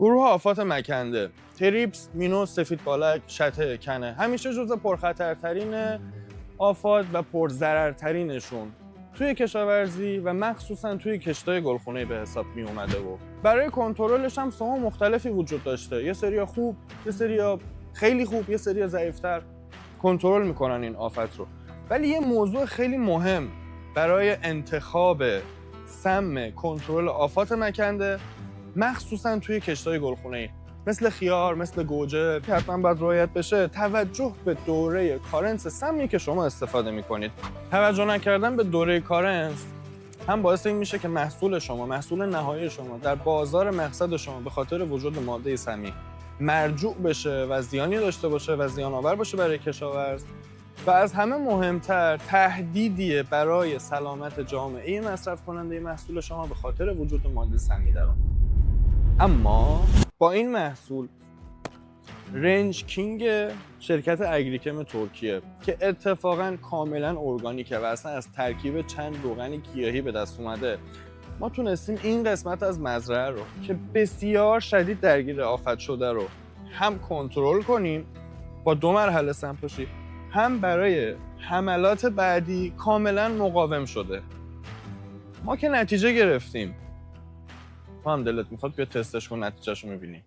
گروه آفات مکنده، تریپس، مینو، سفید بالک، شته، کنه همیشه جزو پرخطرترین آفات و پرضررترینشون توی کشاورزی و مخصوصا توی کشتای گلخونه‌ای به حساب می اومده و برای کنترلش هم سم‌ها مختلفی وجود داشته. یه سری خوب، یه سری خیلی خوب، یه سری ضعیف‌تر کنترل میکنن این آفت رو. ولی یه موضوع خیلی مهم برای انتخاب سم کنترل آفات مکنده مخصوصا توی کشتای گلخونه‌ای مثل خیار، مثل گوجه که حتما باید رعایت بشه، توجه به دوره کارنس سمی که شما استفاده میکنید. توجه نکردن به دوره کارنس هم باعث این میشه که محصول شما، محصول نهایی شما در بازار مقصد شما به خاطر وجود ماده سمی مرجوع بشه و زیانی داشته باشه و زیان آور باشه برای کشاورز. و از همه مهمتر تهدیدیه برای سلامت جامعه مصرف کننده محصول شما به خاطر وجود ماده سمی در آن. اما با این محصول رنج کینگ شرکت اگریکم ترکیه که اتفاقا کاملا ارگانیکه و اصلا از ترکیب چند روغن گیاهی به دست اومده، ما تونستیم این قسمت از مزرعه رو که بسیار شدید درگیر آفت شده رو هم کنترل کنیم با 2 مرحله سمپاشی، هم برای حملات بعدی کاملا مقاوم شده. ما که نتیجه گرفتیم، ما هم دلت میخواد بیا تستش کن، نتیجهشو میبینی.